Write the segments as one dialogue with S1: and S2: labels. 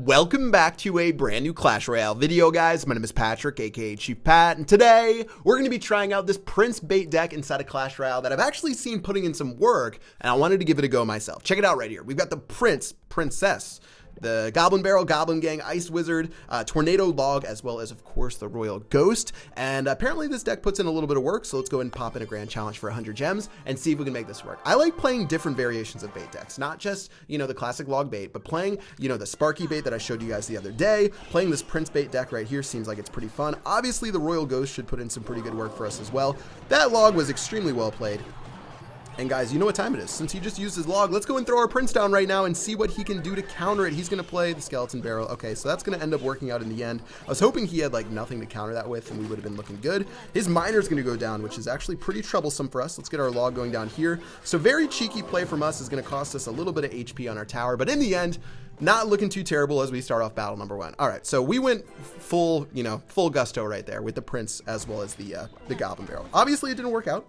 S1: Welcome back to a brand new Clash Royale video, guys. My name is Patrick, aka Chief Pat, and today we're going to be trying out this Prince bait deck inside of Clash Royale that I've actually seen putting in some work, and I wanted to give it a go myself. Check it out right here. We've got the Princess, the Goblin Barrel, Goblin Gang, Ice Wizard, Tornado Log, as well as, of course, the Royal Ghost. And apparently this deck puts in a little bit of work, so let's go ahead and pop in a grand challenge for 100 gems and see if we can make this work. I like playing different variations of bait decks, not just, the classic log bait, but playing, the Sparky bait that I showed you guys the other day. Playing this Prince bait deck right here seems like it's pretty fun. Obviously, the Royal Ghost should put in some pretty good work for us as well. That log was extremely well played. And guys, you know what time it is. Since he just used his log, let's go and throw our Prince down right now and see what he can do to counter it. He's going to play the Skeleton Barrel. Okay, so that's going to end up working out in the end. I was hoping he had like nothing to counter that with and we would have been looking good. His Miner's going to go down, which is actually pretty troublesome for us. Let's get our log going down here. So very cheeky play from us is going to cost us a little bit of HP on our tower, but in the end, not looking too terrible as we start off battle number one. All right, so we went full, full gusto right there with the Prince as well as the Goblin Barrel. Obviously, it didn't work out,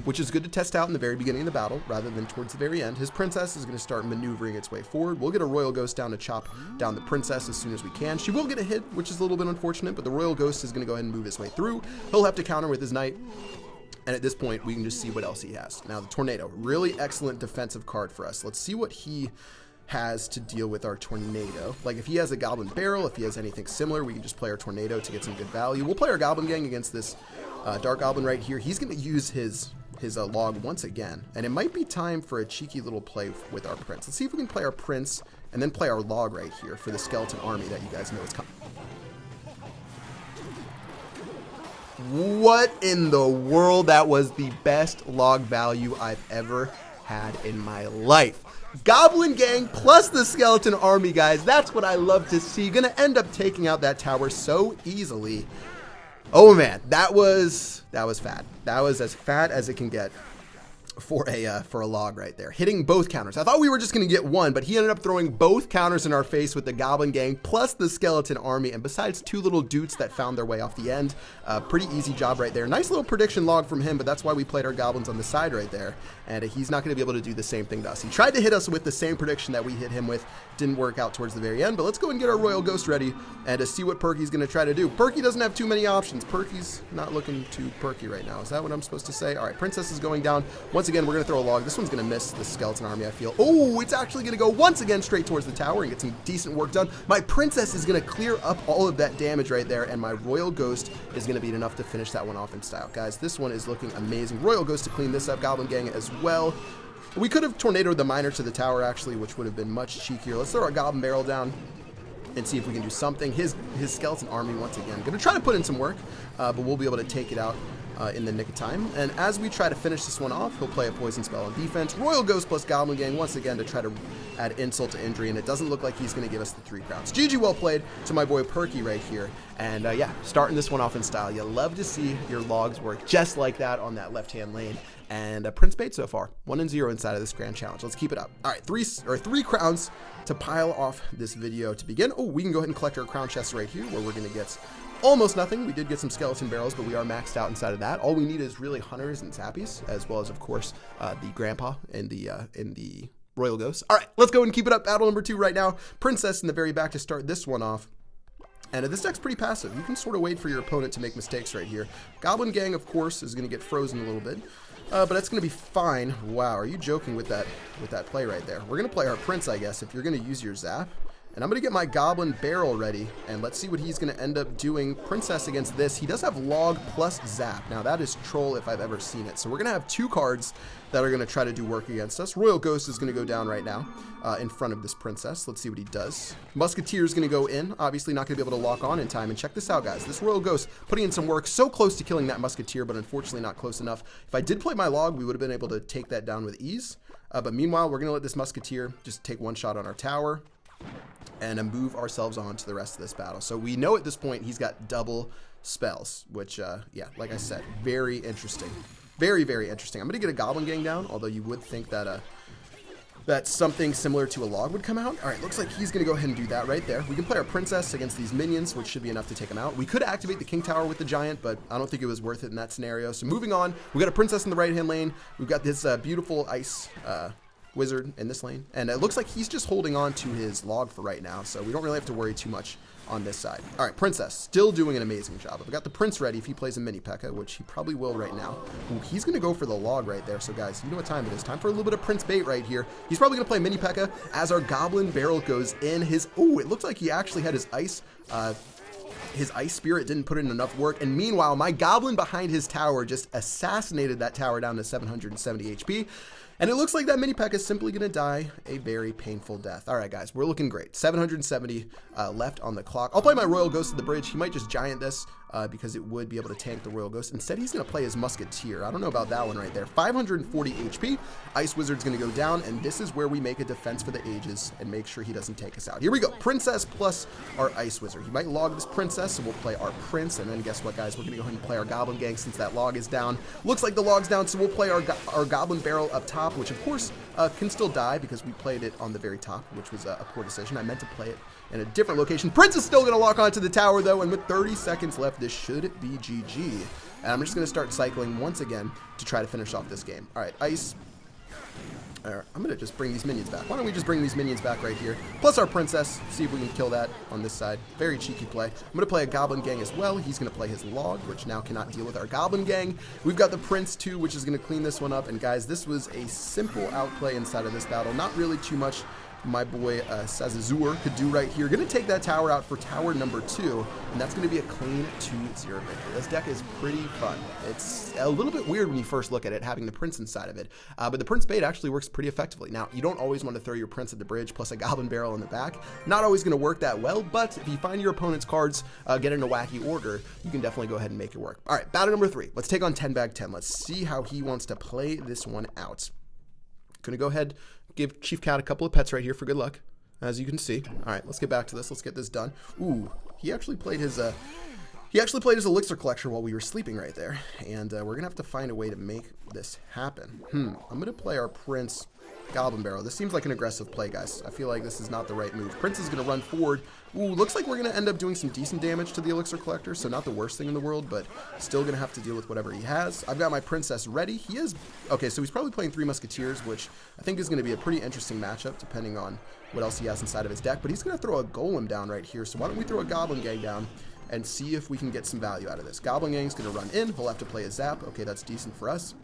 S1: which is good to test out in the very beginning of the battle rather than towards the very end. His Princess is going to start maneuvering its way forward. We'll get a Royal Ghost down to chop down the Princess as soon as we can. She will get a hit, which is a little bit unfortunate, but the Royal Ghost is going to go ahead and move his way through. He'll have to counter with his Knight. And at this point, we can just see what else he has. Now, the Tornado, really excellent defensive card for us. Let's see what he has to deal with our Tornado. Like if he has a Goblin Barrel, if he has anything similar, we can just play our Tornado to get some good value. We'll play our Goblin Gang against this Dark Goblin right here. He's going to use his log once again, and it might be time for a cheeky little play with our Prince. Let's see if we can play our Prince and then play our log right here for the Skeleton Army that you guys know is coming. What in the world? That was the best log value I've ever had in my life. Goblin Gang plus the Skeleton Army, guys. That's what I love to see. Gonna end up taking out that tower so easily. Oh man, that was fat. That was as fat as it can get for a log right there, hitting both counters. I thought we were just going to get one, but he ended up throwing both counters in our face with the Goblin Gang plus the Skeleton Army, and besides two little Doots that found their way off the end, pretty easy job right there. Nice little prediction log from him, but that's why we played our Goblins on the side right there, and he's not going to be able to do the same thing to us. He tried to hit us with the same prediction that we hit him with, didn't work out towards the very end, but let's go and get our Royal Ghost ready and to see what Perky's going to try to do. Perky doesn't have too many options. Perky's not looking too perky right now. Is that what I'm supposed to say? All right, Princess is going down. Once again, we're going to throw a log. This one's going to miss the Skeleton Army, I feel. Oh, it's actually going to go once again straight towards the tower and get some decent work done. My Princess is going to clear up all of that damage right there, and my Royal Ghost is going to be enough to finish that one off in style. Guys, this one is looking amazing. Royal Ghost to clean this up. Goblin Gang as well. We could have tornadoed the Miner to the tower, actually, which would have been much cheekier. Let's throw our Goblin Barrel down and see if we can do something. His Skeleton Army, once again, going to try to put in some work, but we'll be able to take it out in the nick of time. And as we try to finish this one off, he'll play a Poison Spell on defense. Royal Ghost plus Goblin Gang, once again, to try to add insult to injury, and it doesn't look like he's going to give us the 3 crowns. GG, well played to my boy Perky right here. And yeah, starting this one off in style. You love to see your logs work just like that on that left-hand lane. And Prince bait so far, 1-0 inside of this grand challenge. Let's keep it up. All right, 3 crowns to pile off this video to begin. Oh, we can go ahead and collect our crown chests right here, where we're going to get almost nothing. We did get some Skeleton Barrels, but we are maxed out inside of that. All we need is really Hunters and Zappies, as well as, of course, the Grandpa and the Royal Ghost. All right, let's go and keep it up. Battle number 2 right now. Princess in the very back to start this one off. And this deck's pretty passive. You can sort of wait for your opponent to make mistakes right here. Goblin Gang, of course, is going to get frozen a little bit. But that's going to be fine. Wow, are you joking with that play right there? We're going to play our Prince, I guess, if you're going to use your Zap. And I'm going to get my Goblin Barrel ready, and let's see what he's going to end up doing. Princess against this. He does have Log plus Zap. Now, that is Troll if I've ever seen it. So we're going to have 2 cards that are going to try to do work against us. Royal Ghost is going to go down right now in front of this Princess. Let's see what he does. Musketeer is going to go in. Obviously not going to be able to lock on in time. And check this out, guys. This Royal Ghost putting in some work. So close to killing that Musketeer, but unfortunately not close enough. If I did play my log, we would have been able to take that down with ease. But meanwhile, we're going to let this Musketeer just take one shot on our tower and move ourselves on to the rest of this battle. So we know at this point he's got double spells, which, yeah, like I said, very interesting. Very, very interesting. I'm going to get a Goblin Gang down, although you would think that that something similar to a log would come out. All right, looks like he's going to go ahead and do that right there. We can play our Princess against these minions, which should be enough to take him out. We could activate the King Tower with the Giant, but I don't think it was worth it in that scenario. So moving on, we got a Princess in the right-hand lane. We've got this beautiful ice wizard in this lane. And it looks like he's just holding on to his log for right now, so we don't really have to worry too much on this side. All right, Princess, still doing an amazing job. I've got the Prince ready if he plays a mini P.E.K.K.A, which he probably will right now. Ooh, he's going to go for the log right there. So, guys, you know what time it is. Time for a little bit of Prince bait right here. He's probably going to play mini P.E.K.K.A as our Goblin Barrel goes in. Ooh, it looks like he actually had his ice spirit didn't put in enough work, and meanwhile my goblin behind his tower just assassinated that tower down to 770 HP, and it looks like that mini P.E.K.K.A is simply going to die a very painful death. All right, guys, we're looking great. 770 left on the clock. I'll play my Royal Ghost to the bridge. He might just giant this because it would be able to tank the Royal Ghost. Instead, he's going to play his Musketeer. I don't know about that one right there. 540 HP. Ice Wizard's going to go down, and this is where we make a defense for the ages and make sure he doesn't take us out. Here we go. Princess plus our Ice Wizard. He might log this Princess, so we'll play our Prince, and then guess what, guys? We're going to go ahead and play our Goblin Gang since that log is down. Looks like the log's down, so we'll play our Goblin Barrel up top, which, of course, can still die because we played it on the very top, which was a poor decision. I meant to play it in a different location. Prince is still going to lock onto the tower, though, and with 30 seconds left, this should be GG. And I'm just going to start cycling once again to try to finish off this game. All right, Ice. I'm going to just bring these minions back. Why don't we just bring these minions back right here? Plus our Princess. See if we can kill that on this side. Very cheeky play. I'm going to play a Goblin Gang as well. He's going to play his log, which now cannot deal with our Goblin Gang. We've got the Prince too, which is going to clean this one up. And guys, this was a simple outplay inside of this battle. Not really too much my boy Sazazur could do right here. Going to take that tower out for tower number 2, and that's going to be a clean 2-0 victory. This deck is pretty fun. It's a little bit weird when you first look at it, having the Prince inside of it, but the Prince bait actually works pretty effectively. Now, you don't always want to throw your Prince at the bridge plus a Goblin Barrel in the back. Not always going to work that well, but if you find your opponent's cards get in a wacky order, you can definitely go ahead and make it work. All right, battle number 3. Let's take on 10 Bag 10. Let's see how he wants to play this one out. Going to go ahead, give Chief Cat a couple of pets right here for good luck, as you can see. All right, let's get back to this. Let's get this done. Ooh, he actually played his elixir collector while we were sleeping right there, and we're gonna have to find a way to make this happen. I'm gonna play our Prince Goblin Barrel. This seems like an aggressive play, guys. I feel like this is not the right move. Prince is gonna run forward. Ooh, looks like we're gonna end up doing some decent damage to the elixir collector, so not the worst thing in the world, but still gonna have to deal with whatever he has. I've got my Princess ready. He is okay, so he's probably playing 3 Musketeers, which I think is gonna be a pretty interesting matchup depending on what else he has inside of his deck. But he's gonna throw a Golem down right here, so why don't we throw a Goblin Gang down and see if we can get some value out of this. Goblin Gang's gonna run in. He'll have to play a Zap. Okay, that's decent for us.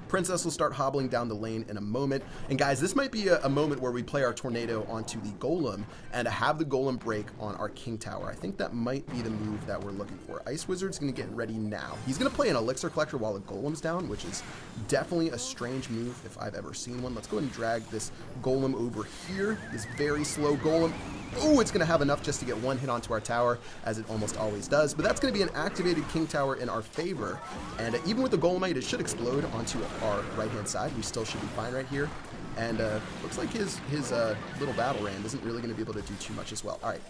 S1: Princess will start hobbling down the lane in a moment. And guys, this might be a moment where we play our Tornado onto the Golem and have the Golem break on our King Tower. I think that might be the move that we're looking for. Ice Wizard's going to get ready now. He's going to play an Elixir Collector while the Golem's down, which is definitely a strange move if I've ever seen one. Let's go ahead and drag this Golem over here. This very slow Golem. Oh, it's going to have enough just to get one hit onto our tower, as it almost always does. But that's going to be an activated King Tower in our favor. And even with the Golemite, it should explode onto our right-hand side. We still should be fine right here. And looks like his little battle ram isn't really going to be able to do too much as well. All right.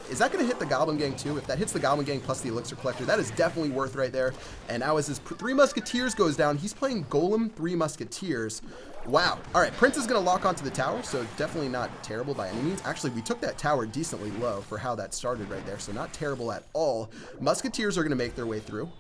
S1: Is that going to hit the Goblin Gang too? If that hits the Goblin Gang plus the Elixir Collector, that is definitely worth right there. And now as his 3 Musketeers goes down, he's playing Golem, 3 Musketeers. Wow. All right, Prince is going to lock onto the tower, so definitely not terrible by any means. Actually, we took that tower decently low for how that started right there, so not terrible at all. Musketeers are going to make their way through.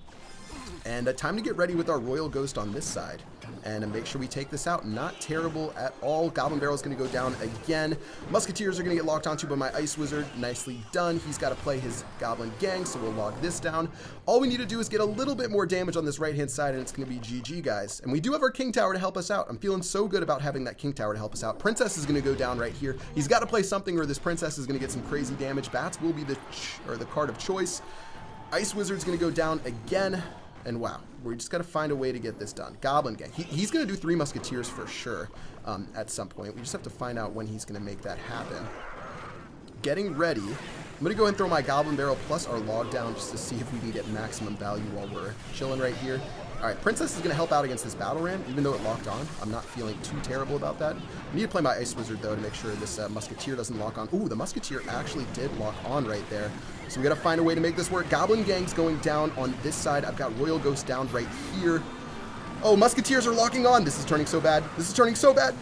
S1: And time to get ready with our Royal Ghost on this side and make sure we take this out. Not terrible at all. Goblin Barrel is going to go down again. Musketeers are going to get locked onto by my Ice Wizard. Nicely done. He's got to play his Goblin Gang, so we'll log this down. All we need to do is get a little bit more damage on this right-hand side, and it's going to be GG, guys. And we do have our King Tower to help us out. I'm feeling so good about having that King Tower to help us out. Princess is going to go down right here. He's got to play something, or this Princess is going to get some crazy damage. Bats will be the card of choice. Ice Wizard's going to go down again. And wow, we just got to find a way to get this done. Goblin Gang. He's going to do 3 Musketeers for sure at some point. We just have to find out when he's going to make that happen. Getting ready. I'm going to go and throw my Goblin Barrel plus our log down just to see if we can get maximum value while we're chilling right here. All right, Princess is going to help out against this Battle Ram, even though it locked on. I'm not feeling too terrible about that. I need to play my Ice Wizard, though, to make sure this Musketeer doesn't lock on. Ooh, the Musketeer actually did lock on right there. So we got to find a way to make this work. Goblin Gang's going down on this side. I've got Royal Ghost down right here. Oh, Musketeers are locking on. This is turning so bad. This is turning so bad.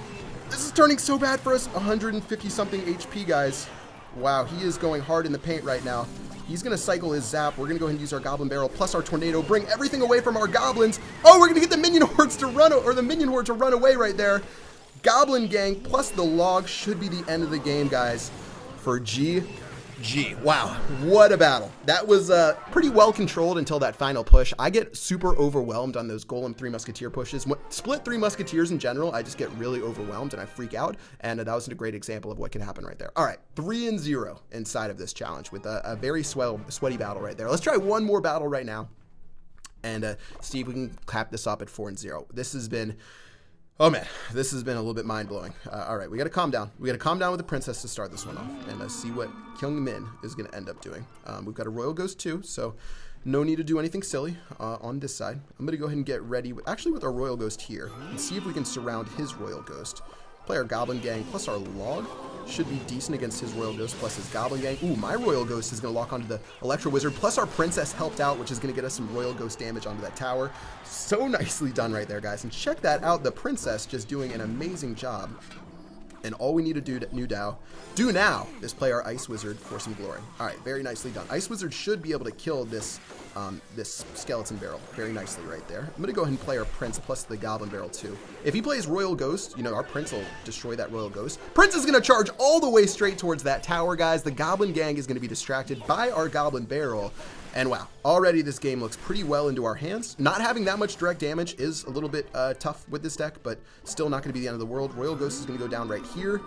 S1: This is turning so bad for us. 150-something HP, guys. Wow, he is going hard in the paint right now. He's going to cycle his Zap. We're going to go ahead and use our Goblin Barrel plus our Tornado. Bring everything away from our Goblins. Oh, we're going to get the Minion Hordes to run, or the Minion Horde to run away right there. Goblin Gang plus the log should be the end of the game, guys, for GG. Wow, what a battle. That was pretty well controlled until that final push. I get super overwhelmed on those Golem 3 Musketeer pushes. Split 3 Musketeers in general, I just get really overwhelmed and I freak out. And that was a great example of what can happen right there. All right, 3-0 inside of this challenge with a very sweaty battle right there. Let's try one more battle right now and see if we can clap this up at 4-0. This has been... Oh man, this has been a little bit mind-blowing. All right, we got to calm down. We got to calm down with the princess to start this one off and see what Kyung Min is going to end up doing. We've got a Royal Ghost too, so no need to do anything silly on this side. I'm going to go ahead and get ready with our Royal Ghost here and see if we can surround his Royal Ghost. Play our Goblin Gang plus our log. Should be decent against his Royal Ghost plus his Goblin Gang. Ooh, my Royal Ghost is going to lock onto the Electro Wizard. Plus our Princess helped out, which is going to get us some Royal Ghost damage onto that tower. So nicely done right there, guys. And check that out. The Princess just doing an amazing job. And all we need to do now is play our Ice Wizard for some glory. All right, very nicely done. Ice Wizard should be able to kill this this Skeleton Barrel very nicely right there. I'm going to go ahead and play our Prince plus the Goblin Barrel too. If he plays Royal Ghost, you know, our Prince will destroy that Royal Ghost. Prince is going to charge all the way straight towards that tower, guys. The Goblin Gang is going to be distracted by our Goblin Barrel. And wow, already this game looks pretty well into our hands. Not having that much direct damage is a little bit tough with this deck, but still not going to be the end of the world. Royal Ghost is going to go down right here.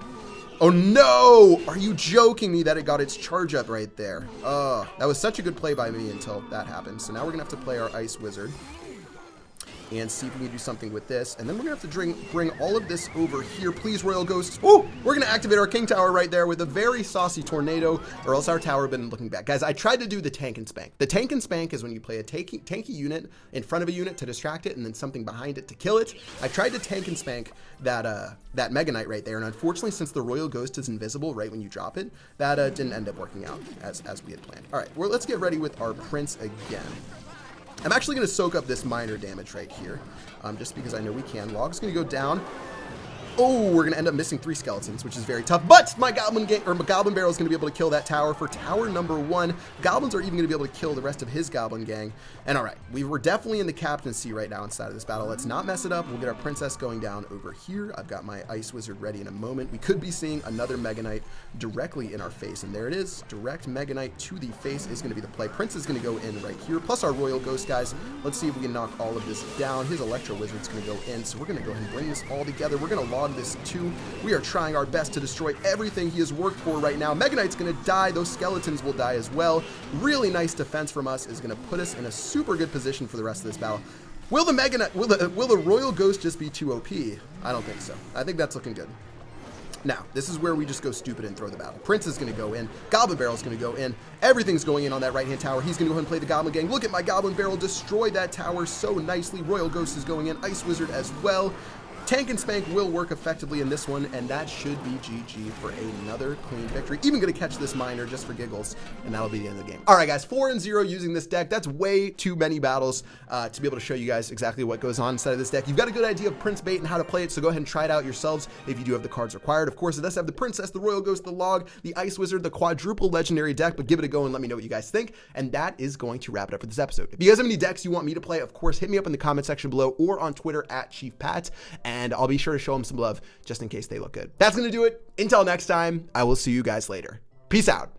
S1: Oh no! Are you joking me that it got its charge up right there? That was such a good play by me until that happened. So now we're going to have to play our Ice Wizard and see if we can do something with this. And then we're going to have to bring all of this over here. Please, Royal Ghost. Ooh, we're going to activate our King Tower right there with a very saucy Tornado, or else our tower would have been looking back. Guys, I tried to do the Tank and Spank. The Tank and Spank is when you play a tanky unit in front of a unit to distract it and then something behind it to kill it. I tried to Tank and Spank that Mega Knight right there, and unfortunately, since the Royal Ghost is invisible right when you drop it, that didn't end up working out as we had planned. All right, well, let's get ready with our Prince again. I'm actually going to soak up this minor damage right here, just because I know we can. Log's going to go down. Oh, we're going to end up missing 3 skeletons, which is very tough. But my Goblin Barrel is going to be able to kill that tower for tower number 1. Goblins are even going to be able to kill the rest of his Goblin Gang. And all right, we were definitely in the captaincy right now inside of this battle. Let's not mess it up. We'll get our Princess going down over here. I've got my Ice Wizard ready in a moment. We could be seeing another Mega Knight directly in our face. And there it is. Direct Mega Knight to the face is going to be the play. Prince is going to go in right here, plus our Royal Ghost, guys. Let's see if we can knock all of this down. His Electro Wizard's going to go in. So we're going to go ahead and bring this all together. We're going to log this too. We are trying our best to destroy everything he has worked for right now. Mega Knight's going to die. Those skeletons will die as well. Really nice defense from us is going to put us in a super good position for the rest of this battle. Will the Mega Knight, will the Royal Ghost just be too OP? I don't think so. I think that's looking good. Now, this is where we just go stupid and throw the battle. Prince is going to go in. Goblin Barrel is going to go in. Everything's going in on that right-hand tower. He's going to go ahead and play the Goblin Gang. Look at my Goblin Barrel destroy that tower so nicely. Royal Ghost is going in. Ice Wizard as well. Tank and Spank will work effectively in this one, and that should be GG for another clean victory. Even going to catch this miner just for giggles, and that'll be the end of the game. All right, guys, 4-0 using this deck. That's way too many battles to be able to show you guys exactly what goes on inside of this deck. You've got a good idea of Prince Bait and how to play it, so go ahead and try it out yourselves if you do have the cards required. Of course, it does have the Princess, the Royal Ghost, the Log, the Ice Wizard, the quadruple legendary deck, but give it a go and let me know what you guys think. And that is going to wrap it up for this episode. If you guys have any decks you want me to play, of course, hit me up in the comment section below or on Twitter at ChiefPat, and I'll be sure to show them some love just in case they look good. That's going to do it. Until next time, I will see you guys later. Peace out.